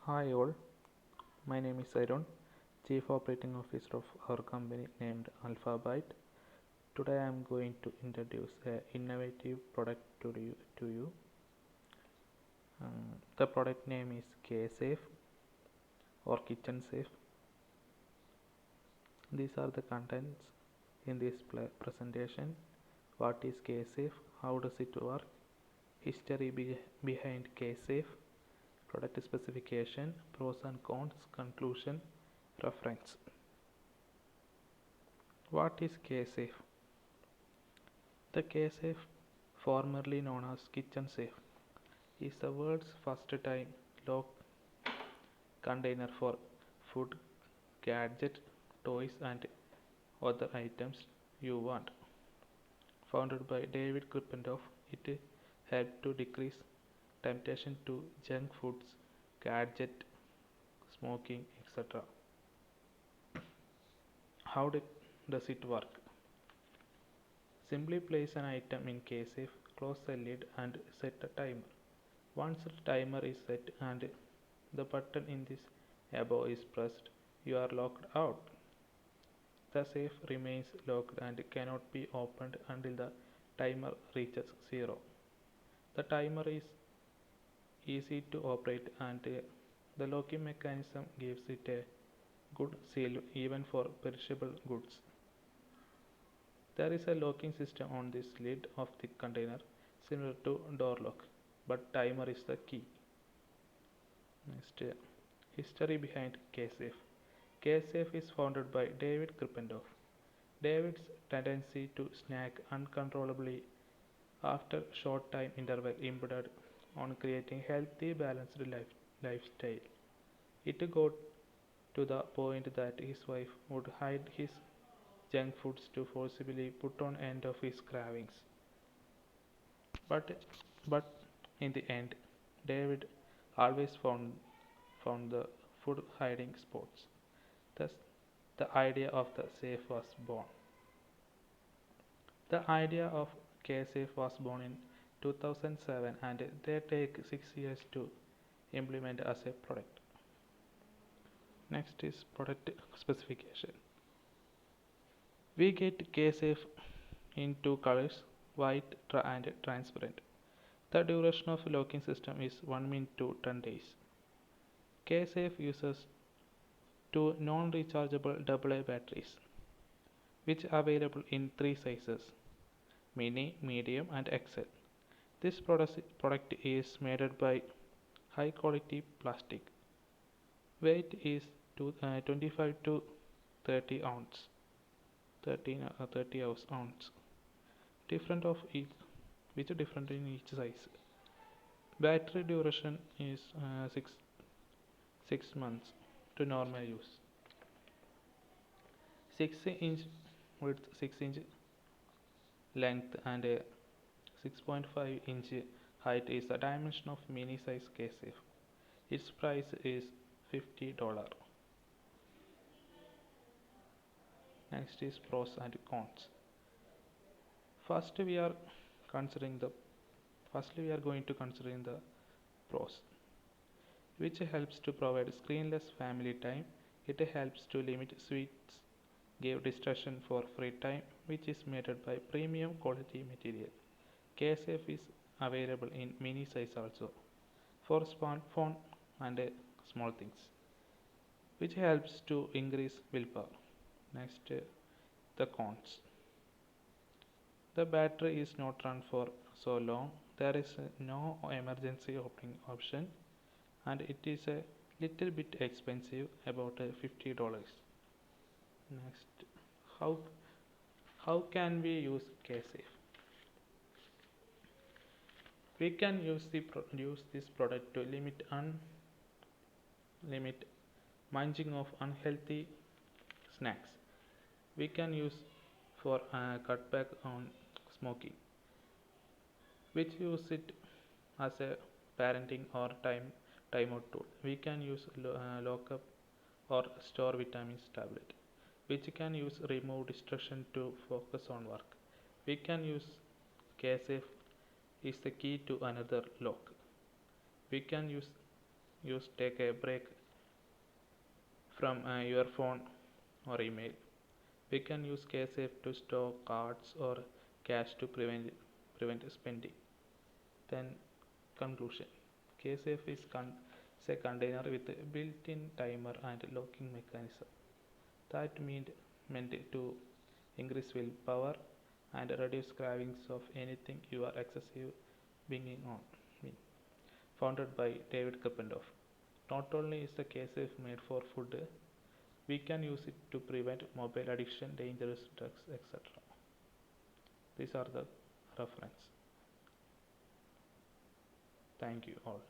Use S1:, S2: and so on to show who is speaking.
S1: Hi all, my name is Arun, Chief Operating Officer of our company named Alphabyte. Today I am going to introduce an innovative product to you. The product name is K-Safe or Kitchen Safe. These are the contents in this presentation. What is K-Safe? How does it work? History behind K-Safe, product specification, pros and cons, conclusion, reference. What is K-Safe? The K-Safe, formerly known as Kitchen Safe, is the world's first time lock container for food, gadgets, toys, and other items you want. Founded by David Krippendorf, it helped to decrease temptation to junk foods, gadget, smoking, etc. How does it work? Simply place an item in K-Safe, close the lid, and set a timer. Once the timer is set and the button in this above is pressed, you are locked out. The safe remains locked and cannot be opened until the timer reaches 0. The timer is easy to operate and the locking mechanism gives it a good seal even for perishable goods. There is a locking system on this lid of the container similar to door lock, but timer is the key. Next, history behind K-Safe. K-Safe is founded by David Krippendorf. David's tendency to snack uncontrollably after short time interval impeded on creating healthy balanced lifestyle. It got to the point that his wife would hide his junk foods to forcibly put on end of his cravings. But but in the end, David always found the food hiding spots. Thus, the idea of the safe was born. The idea of K-Safe was born in 2007 and they take 6 years to implement as a product. Next is product specification. We get K-Safe in two colors, white and transparent. The duration of locking system is 1 minute to 10 days. K-Safe uses two non-rechargeable AA batteries, which are available in three sizes: mini, medium, and XL. This product is made by high quality plastic. Weight is 25 to 30 ounce, 30 ounce. Different of each, which are different in each size. Battery duration is 6 months to normal use. 6-inch width, 6-inch length, and a 6.5-inch height is the dimension of mini size K-Safe. Its price is $50. Next is pros and cons. First we are considering the Firstly we are going to consider the pros, which helps to provide screenless family time. It helps to limit sweets, give distraction for free time, which is made by premium quality material. K-Safe is available in mini size also for smartphone and small things, which helps to increase willpower. Next, the cons. The battery is not run for so long. There is no emergency opening option, and it is a little bit expensive, about $50. Next, how how can we use K-Safe? We can use this product to limit munching of unhealthy snacks. We can use for cut back on smoking, which use it as a parenting or timeout tool. We can use lock up or store vitamins tablet, which can use remove distraction to focus on work. We can use K-Safe is the key to another lock. We can use use take a break from your phone or email. We can use KSafe to store cards or cash to prevent spending. Then conclusion. KSafe is a container with a built-in timer and locking mechanism that meant to increase willpower and reduce cravings of anything you are excessive binging on. Founded by David Krependorf. Not only is the KSafe made for food, we can use it to prevent mobile addiction, dangerous drugs, etc. These are the reference. Thank you all.